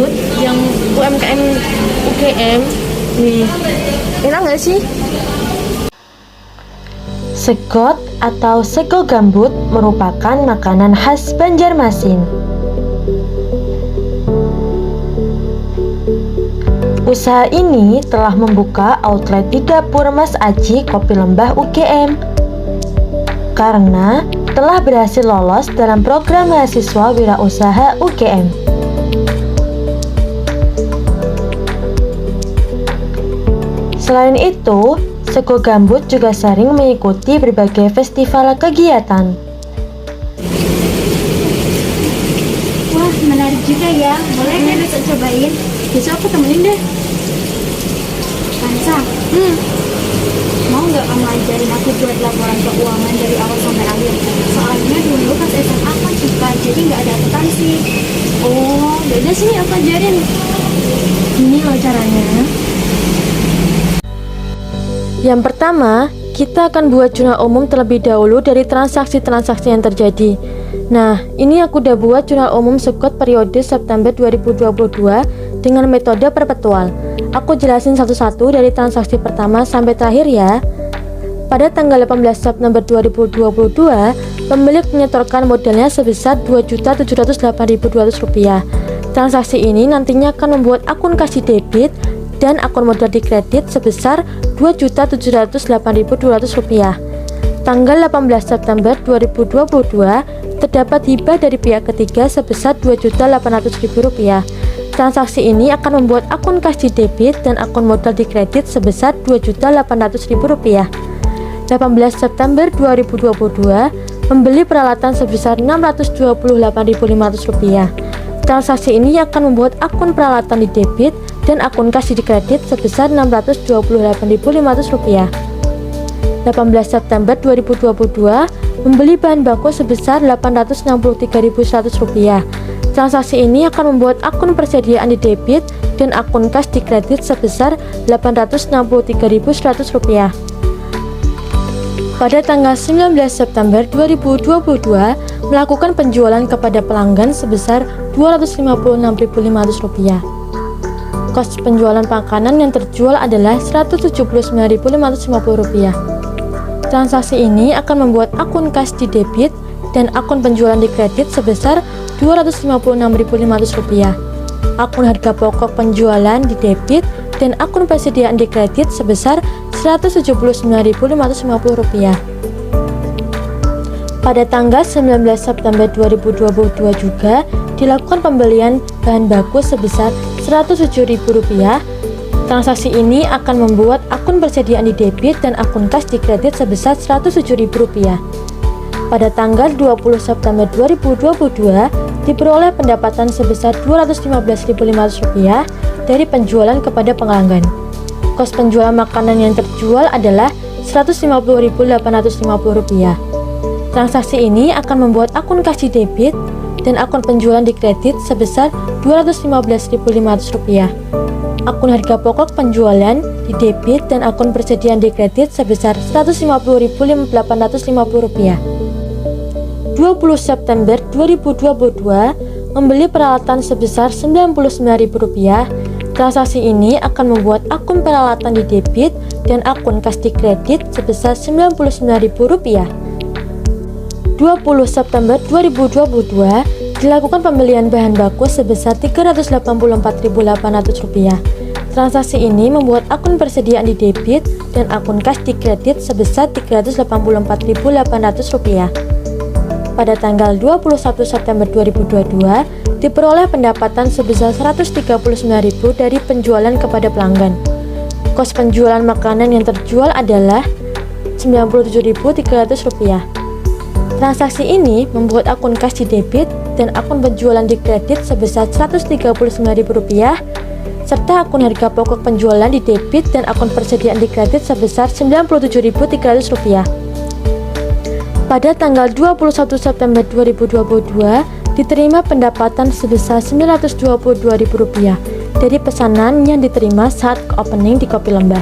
gambut yang UMKM UGM. Nih, enak nggak sih? Segot atau sego gambut merupakan makanan khas Banjarmasin. Usaha ini telah membuka outlet di dapur Mas Aji Kopi Lembah UGM karena telah berhasil lolos dalam program mahasiswa wirausaha UGM. Selain itu, sego gambut juga sering mengikuti berbagai festival kegiatan. Wah, menarik juga ya. Boleh deh besok cobain. Besok aku temenin deh. Kansa, mau nggak kamu ajarin aku buat laporan keuangan dari awal sampai akhir? Soalnya dulu pas SMA aku suka, jadi nggak ada akuntansi. Oh, yaudah sini aku ajarin. Ini loh caranya. Yang pertama, kita akan buat jurnal umum terlebih dahulu dari transaksi-transaksi yang terjadi. Nah, ini aku udah buat jurnal umum Segot periode September 2022 dengan metode perpetual. Aku jelasin satu-satu dari transaksi pertama sampai terakhir ya. Pada tanggal 18 September 2022, pemilik menyetorkan modalnya sebesar Rp2.708.200. Transaksi ini nantinya akan membuat akun kasih debit dan akun modal di kredit sebesar Rp2.708.200. Tanggal 18 September 2022 terdapat hibah dari pihak ketiga sebesar Rp2.800.000. Transaksi ini akan membuat akun kasih debit dan akun modal di kredit sebesar Rp2.800.000. 18 September 2022 membeli peralatan sebesar Rp628.500. Transaksi ini akan membuat akun peralatan di debit dan akun kasih di kredit sebesar Rp628.500. 18 September 2022 membeli bahan baku sebesar Rp863.100. Transaksi ini akan membuat akun persediaan di debit dan akun kas di kredit sebesar Rp863.100. Pada tanggal 19 September 2022 melakukan penjualan kepada pelanggan sebesar Rp256.500. Kos penjualan makanan yang terjual adalah Rp179.550. Transaksi ini akan membuat akun kas di debit dan akun penjualan di kredit sebesar Rp256.500. Akun harga pokok penjualan di debit dan akun persediaan di kredit sebesar Rp179.550. Pada tanggal 19 September 2022 juga dilakukan pembelian bahan baku sebesar Rp107.000. Transaksi ini akan membuat akun persediaan di debit dan akun kas di kredit sebesar Rp107.000. Pada tanggal 20 September 2022 diperoleh pendapatan sebesar Rp215.500 dari penjualan kepada pelanggan. Kos penjualan makanan yang terjual adalah Rp150.850. Transaksi ini akan membuat akun kasih debit dan akun penjualan di kredit sebesar Rp215.500. Akun harga pokok penjualan di debit dan akun persediaan di kredit sebesar Rp150.850. 20 September 2022 membeli peralatan sebesar Rp99.000. Transaksi ini akan membuat akun peralatan di debit dan akun kas di kredit sebesar Rp99.000. 20 September 2022 dilakukan pembelian bahan baku sebesar Rp384.800. Transaksi ini membuat akun persediaan di debit dan akun kas di kredit sebesar Rp384.800. Pada tanggal 21 September 2022 diperoleh pendapatan sebesar Rp139.000 dari penjualan kepada pelanggan. Kos penjualan makanan yang terjual adalah Rp97.300. Transaksi ini membuat akun kas di debit dan akun penjualan di kredit sebesar Rp139.000 serta akun harga pokok penjualan di debit dan akun persediaan di kredit sebesar Rp97.300. Pada tanggal 21 September 2022 diterima pendapatan sebesar Rp922.000 dari pesanan yang diterima saat opening di Kopi Lembah.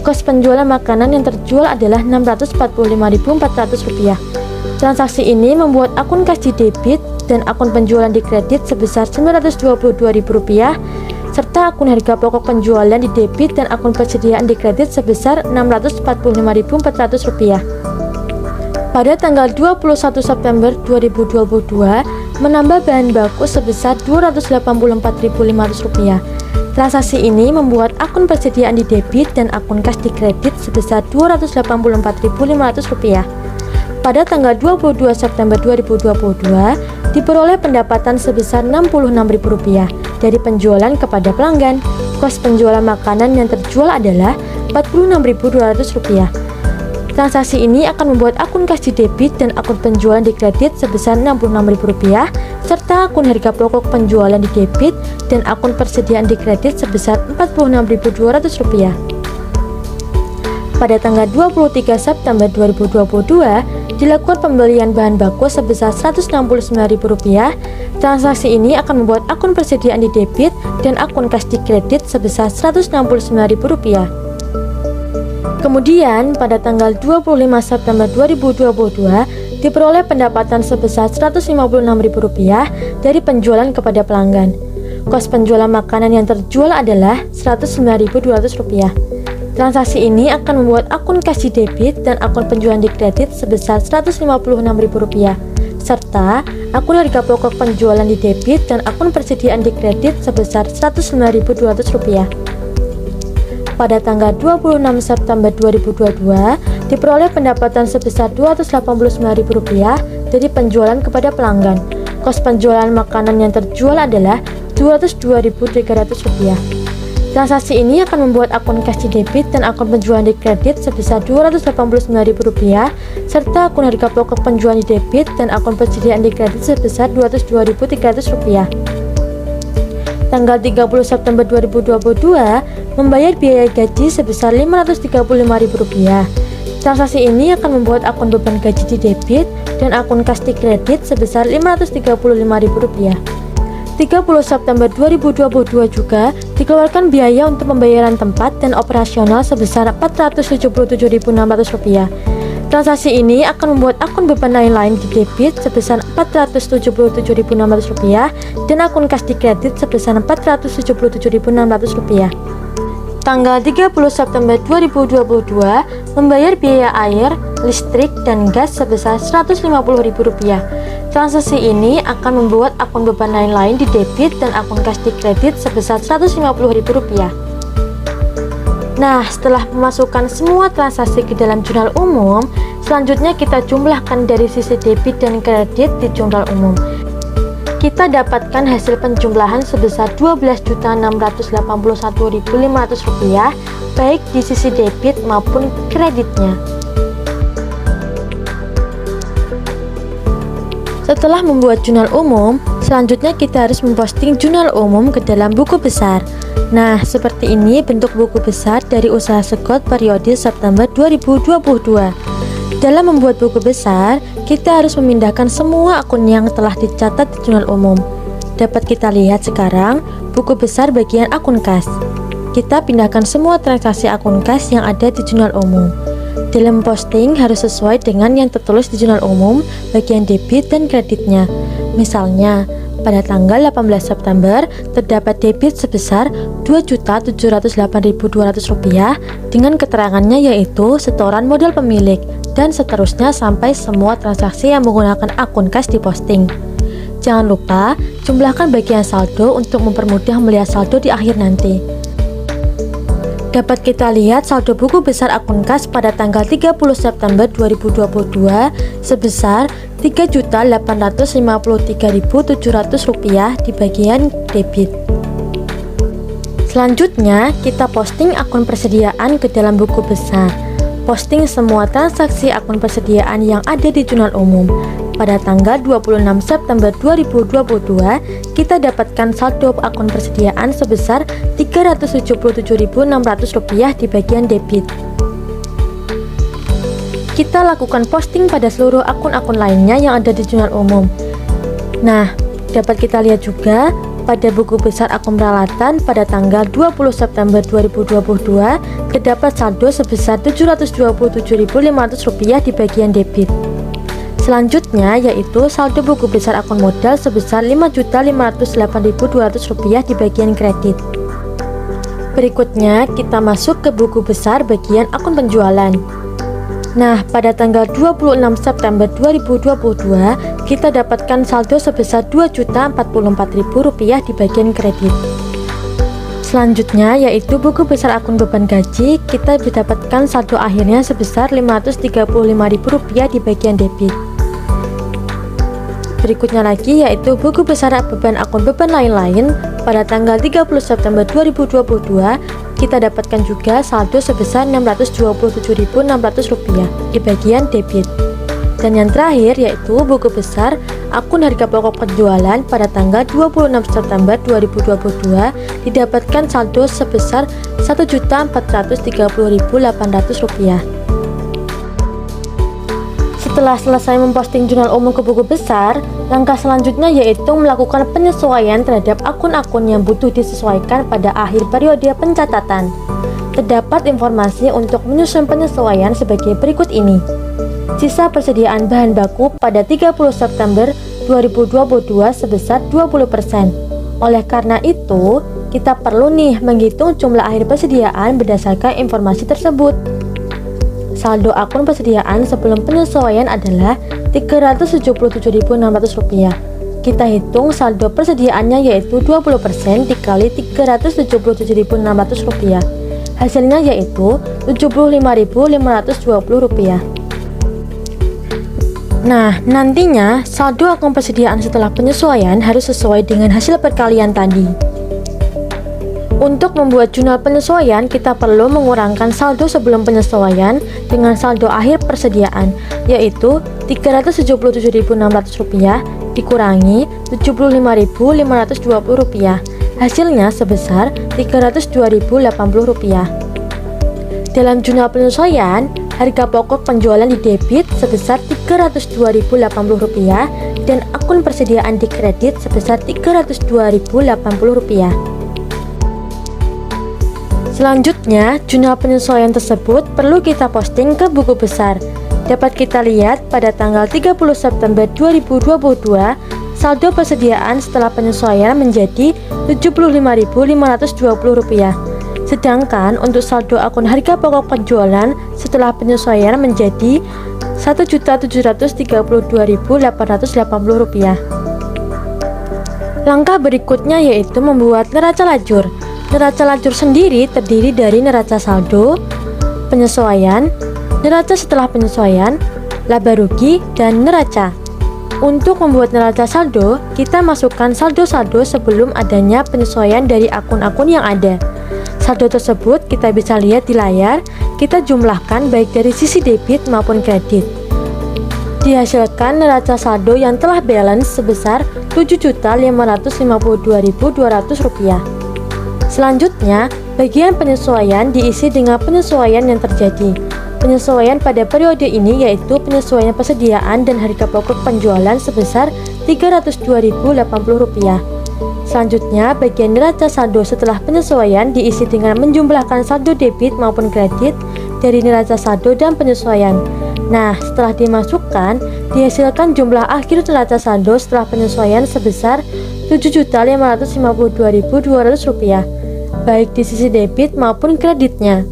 Kos penjualan makanan yang terjual adalah Rp645.400. Transaksi ini membuat akun kas di debit dan akun penjualan dikredit sebesar Rp922.000, serta akun harga pokok penjualan di debit dan akun persediaan dikredit sebesar Rp645.400. Pada tanggal 21 September 2022, menambah bahan baku sebesar Rp284.500. Transaksi ini membuat akun persediaan di debit dan akun kas di kredit sebesar Rp284.500. Pada tanggal 22 September 2022, diperoleh pendapatan sebesar Rp66.000 dari penjualan kepada pelanggan. Kos penjualan makanan yang terjual adalah Rp46.200. Transaksi ini akan membuat akun kas di debit dan akun penjualan di kredit sebesar Rp66.000, serta akun harga pokok penjualan di debit dan akun persediaan di kredit sebesar Rp46.200. Pada tanggal 23 September 2022, dilakukan pembelian bahan baku sebesar Rp169.000. Transaksi ini akan membuat akun persediaan di debit dan akun kas di kredit sebesar Rp169.000. Kemudian, pada tanggal 25 September 2022, diperoleh pendapatan sebesar Rp156.000 dari penjualan kepada pelanggan. Kos penjualan makanan yang terjual adalah Rp109.200. Transaksi ini akan membuat akun kas di debit dan akun penjualan di kredit sebesar Rp156.000, serta akun harga pokok penjualan di debit dan akun persediaan di kredit sebesar Rp109.200. Pada tanggal 26 September 2022, diperoleh pendapatan sebesar Rp289.000 dari penjualan kepada pelanggan. Kos penjualan makanan yang terjual adalah Rp202.300. Transaksi ini akan membuat akun kas di debit dan akun penjualan di kredit sebesar Rp289.000, serta akun harga pokok penjualan di debit dan akun persediaan di kredit sebesar Rp202.300. Tanggal 30 September 2022, membayar biaya gaji sebesar Rp535.000. Transaksi ini akan membuat akun beban gaji di debit dan akun kas di kredit sebesar Rp535.000. 30 September 2022 juga dikeluarkan biaya untuk pembayaran tempat dan operasional sebesar Rp477.600. Transaksi ini akan membuat akun beban lain-lain di debit sebesar Rp477.600 dan akun kas di kredit sebesar Rp477.600. Tanggal 30 September 2022, membayar biaya air, listrik, dan gas sebesar Rp150.000. Transaksi ini akan membuat akun beban lain-lain di debit dan akun kas di kredit sebesar Rp150.000. Nah, setelah memasukkan semua transaksi ke dalam jurnal umum, selanjutnya kita jumlahkan dari sisi debit dan kredit di jurnal umum. Kita dapatkan hasil penjumlahan sebesar Rp12.681.500 baik di sisi debit maupun kreditnya. Setelah membuat jurnal umum, selanjutnya kita harus memposting jurnal umum ke dalam buku besar. Nah, seperti ini bentuk buku besar dari usaha Segot periode September 2022. Dalam membuat buku besar, kita harus memindahkan semua akun yang telah dicatat di jurnal umum. Dapat kita lihat sekarang buku besar bagian akun kas. Kita pindahkan semua transaksi akun kas yang ada di jurnal umum. Dalam posting harus sesuai dengan yang tertulis di jurnal umum bagian debit dan kreditnya. Misalnya, pada tanggal 18 September terdapat debit sebesar Rp2.708.200 dengan keterangannya yaitu setoran modal pemilik, dan seterusnya sampai semua transaksi yang menggunakan akun kas diposting. Jangan lupa jumlahkan bagian saldo untuk mempermudah melihat saldo di akhir nanti. Dapat kita lihat saldo buku besar akun kas pada tanggal 30 September 2022 sebesar Rp3.853.700 di bagian debit. Selanjutnya, kita posting akun persediaan ke dalam buku besar. Posting semua transaksi akun persediaan yang ada di jurnal umum. Pada tanggal 26 September 2022, kita dapatkan saldo akun persediaan sebesar Rp377.600 di bagian debit. Kita lakukan posting pada seluruh akun-akun lainnya yang ada di jurnal umum. Nah, dapat kita lihat juga pada buku besar akun peralatan pada tanggal 20 September 2022 terdapat saldo sebesar Rp727.500 di bagian debit. Selanjutnya yaitu saldo buku besar akun modal sebesar Rp5.508.200 di bagian kredit. Berikutnya kita masuk ke buku besar bagian akun penjualan. Nah, pada tanggal 26 September 2022 kita dapatkan saldo sebesar Rp2.044.000 di bagian kredit. Selanjutnya yaitu buku besar akun beban gaji, kita mendapatkan saldo akhirnya sebesar Rp535.000 di bagian debit. Berikutnya lagi yaitu buku besar beban akun beban lain-lain, pada tanggal 30 September 2022 kita dapatkan juga saldo sebesar Rp627.600 di bagian debit. Dan yang terakhir yaitu buku besar akun harga pokok penjualan, pada tanggal 26 September 2022 didapatkan saldo sebesar Rp1.430.800. Setelah selesai memposting jurnal umum ke buku besar, langkah selanjutnya yaitu melakukan penyesuaian terhadap akun-akun yang butuh disesuaikan pada akhir periode pencatatan. Terdapat informasi untuk menyusun penyesuaian sebagai berikut ini. Sisa persediaan bahan baku pada 30 September 2022 sebesar 20%. Oleh karena itu, kita perlu nih menghitung jumlah akhir persediaan berdasarkan informasi tersebut. Saldo akun persediaan sebelum penyesuaian adalah Rp377.600. Kita hitung saldo persediaannya yaitu 20% dikali Rp377.600. Hasilnya yaitu Rp75.520. Nah, nantinya saldo akun persediaan setelah penyesuaian harus sesuai dengan hasil perkalian tadi. Untuk membuat jurnal penyesuaian, kita perlu mengurangkan saldo sebelum penyesuaian dengan saldo akhir persediaan, yaitu Rp377.600 dikurangi Rp75.520. Hasilnya sebesar Rp302.080. Dalam jurnal penyesuaian, harga pokok penjualan di debit sebesar Rp302.080 dan akun persediaan di kredit sebesar Rp302.080. Selanjutnya, jurnal penyesuaian tersebut perlu kita posting ke buku besar. Dapat kita lihat pada tanggal 30 September 2022, saldo persediaan setelah penyesuaian menjadi Rp75.520. Sedangkan untuk saldo akun harga pokok penjualan setelah penyesuaian menjadi Rp1.732.880. Langkah berikutnya yaitu membuat neraca lajur. Neraca lajur sendiri terdiri dari neraca saldo, penyesuaian, neraca setelah penyesuaian, laba rugi, dan neraca. Untuk membuat neraca saldo, kita masukkan saldo-saldo sebelum adanya penyesuaian dari akun-akun yang ada. Saldo tersebut kita bisa lihat di layar, kita jumlahkan baik dari sisi debit maupun kredit. Dihasilkan neraca saldo yang telah balance sebesar Rp7.552.200. Selanjutnya, bagian penyesuaian diisi dengan penyesuaian yang terjadi. Penyesuaian pada periode ini yaitu penyesuaian persediaan dan harga pokok penjualan sebesar Rp302.080. Selanjutnya, bagian neraca saldo setelah penyesuaian diisi dengan menjumlahkan saldo debit maupun kredit dari neraca saldo dan penyesuaian. Nah, setelah dimasukkan, dihasilkan jumlah akhir neraca saldo setelah penyesuaian sebesar Rp7.552.200, baik di sisi debit maupun kreditnya.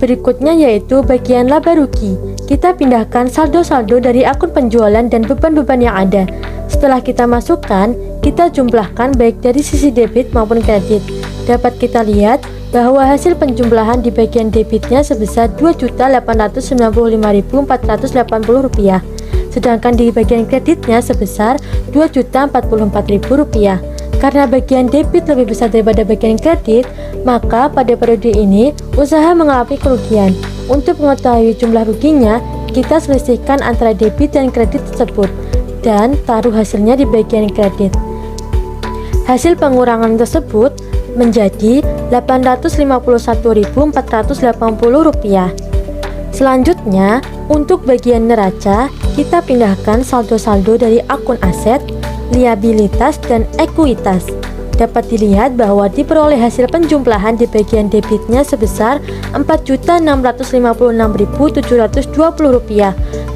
Berikutnya yaitu bagian laba rugi. Kita pindahkan saldo-saldo dari akun penjualan dan beban-beban yang ada. Setelah kita masukkan, kita jumlahkan baik dari sisi debit maupun kredit. Dapat kita lihat bahwa hasil penjumlahan di bagian debitnya sebesar Rp2.895.480, sedangkan di bagian kreditnya sebesar Rp2.044.000. Karena bagian debit lebih besar daripada bagian kredit, maka pada periode ini usaha mengalami kerugian. Untuk mengetahui jumlah ruginya, kita selisihkan antara debit dan kredit tersebut dan taruh hasilnya di bagian kredit. Hasil pengurangan tersebut menjadi Rp851.480. Selanjutnya, untuk bagian neraca, kita pindahkan saldo-saldo dari akun aset, liabilitas, dan ekuitas. Dapat dilihat bahwa diperoleh hasil penjumlahan di bagian debitnya sebesar Rp4.656.720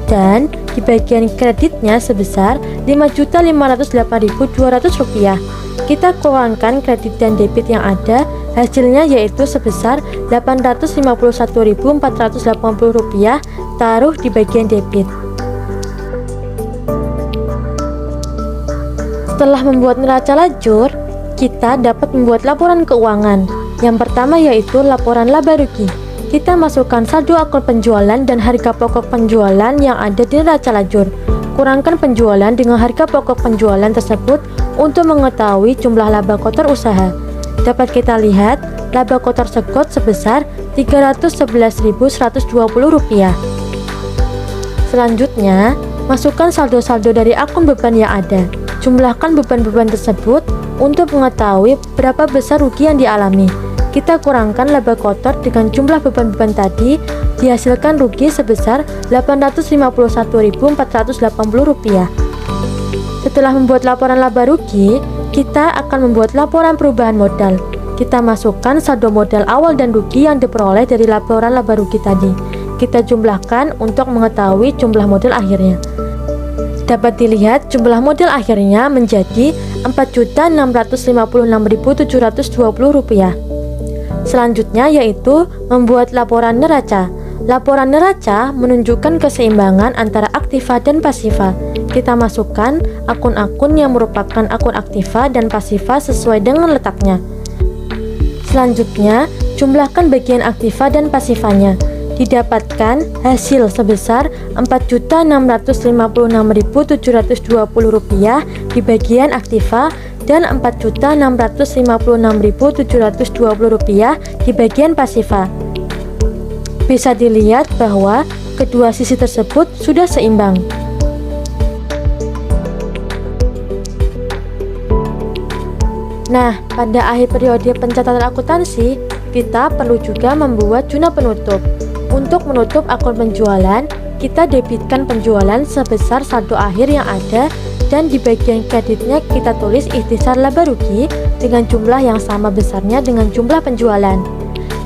dan di bagian kreditnya sebesar Rp5.508.200. Kita kurangkan kredit dan debit yang ada, hasilnya yaitu sebesar Rp851.480 taruh di bagian debit. Setelah membuat neraca lajur, kita dapat membuat laporan keuangan. Yang pertama yaitu laporan laba rugi. Kita masukkan saldo akun penjualan dan harga pokok penjualan yang ada di neraca lajur. Kurangkan penjualan dengan harga pokok penjualan tersebut untuk mengetahui jumlah laba kotor usaha. Dapat kita lihat, laba kotor segot sebesar Rp311.120. Selanjutnya, masukkan saldo-saldo dari akun beban yang ada. Jumlahkan beban-beban tersebut untuk mengetahui berapa besar rugi yang dialami. Kita kurangkan laba kotor dengan jumlah beban-beban tadi, dihasilkan rugi sebesar Rp851.480. Setelah membuat laporan laba rugi, kita akan membuat laporan perubahan modal. Kita masukkan saldo modal awal dan rugi yang diperoleh dari laporan laba rugi tadi. Kita jumlahkan untuk mengetahui jumlah modal akhirnya. Dapat dilihat jumlah modal akhirnya menjadi Rp4.656.720. Selanjutnya yaitu membuat laporan neraca. Laporan neraca menunjukkan keseimbangan antara aktiva dan pasiva. Kita masukkan akun-akun yang merupakan akun aktiva dan pasiva sesuai dengan letaknya. Selanjutnya, jumlahkan bagian aktiva dan pasivanya. Didapatkan hasil sebesar Rp4.656.720 di bagian aktiva dan Rp4.656.720 di bagian pasiva. Bisa dilihat bahwa kedua sisi tersebut sudah seimbang. Nah, pada akhir periode pencatatan akuntansi, kita perlu juga membuat jurnal penutup. Untuk menutup akun penjualan, kita debitkan penjualan sebesar saldo akhir yang ada dan di bagian kreditnya kita tulis ikhtisar laba rugi dengan jumlah yang sama besarnya dengan jumlah penjualan.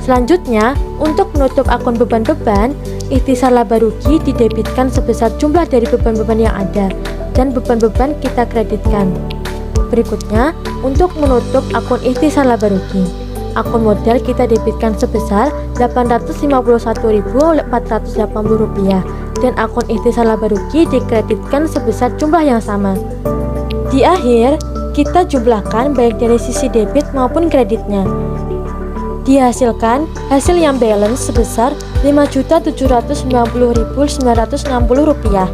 Selanjutnya, untuk menutup akun beban-beban, ikhtisar laba rugi didebitkan sebesar jumlah dari beban-beban yang ada dan beban-beban kita kreditkan. Berikutnya, untuk menutup akun ikhtisar laba rugi, akun modal kita debitkan sebesar Rp851.480 dan akun ikhtisar laba rugi dikreditkan sebesar jumlah yang sama. Di akhir, kita jumlahkan baik dari sisi debit maupun kreditnya. Dihasilkan hasil yang balance sebesar Rp5.790.960.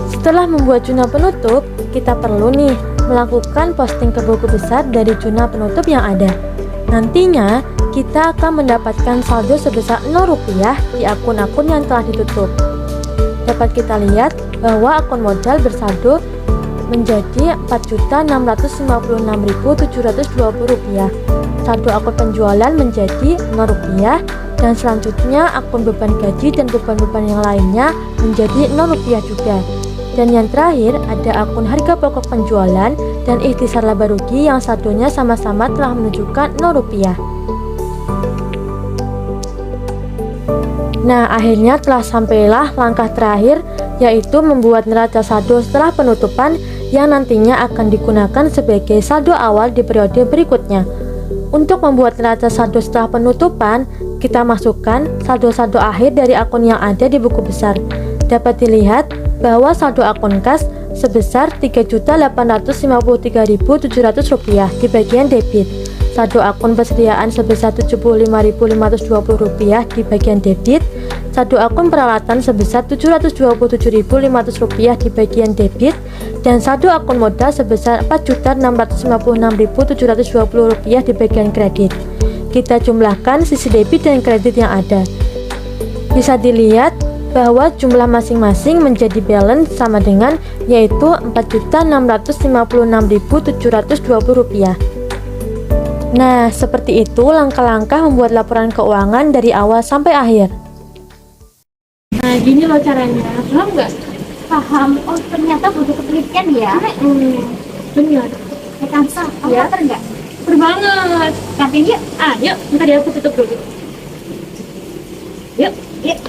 Setelah membuat jurnal penutup, kita perlu melakukan posting ke buku besar dari jurnal penutup yang ada. Nantinya, kita akan mendapatkan saldo sebesar Rp0 di akun-akun yang telah ditutup. Dapat kita lihat bahwa akun modal bersaldo menjadi Rp4.656.720. Saldo akun penjualan menjadi Rp0 dan selanjutnya akun beban gaji dan beban-beban yang lainnya menjadi Rp0 juga. Dan yang terakhir ada akun harga pokok penjualan dan ikhtisar laba rugi yang saldonya sama-sama telah menunjukkan Rp0. Nah, akhirnya telah sampailah langkah terakhir, yaitu membuat neraca saldo setelah penutupan yang nantinya akan digunakan sebagai saldo awal di periode berikutnya. Untuk membuat neraca saldo setelah penutupan, kita masukkan saldo-saldo akhir dari akun yang ada di buku besar. Dapat dilihat bahwa saldo akun kas sebesar Rp3.853.700 di bagian debit. Saldo akun persediaan sebesar Rp75.520 di bagian debit. Saldo akun peralatan sebesar Rp727.500 di bagian debit. Dan saldo akun modal sebesar Rp4.656.720 di bagian kredit. Kita jumlahkan sisi debit dan kredit yang ada. Bisa dilihat bahwa jumlah masing-masing menjadi balance sama dengan yaitu Rp4.656.720. Nah, seperti itu langkah-langkah membuat laporan keuangan dari awal sampai akhir. Nah, gini loh caranya. Paham nggak? paham. Oh, ternyata butuh ketelitian ya. Benar. Kansa, kamu Ya. lapar nggak? Berbanget. Kantin yuk. Yuk, bentar ya aku tutup dulu. Yuk. Yuk.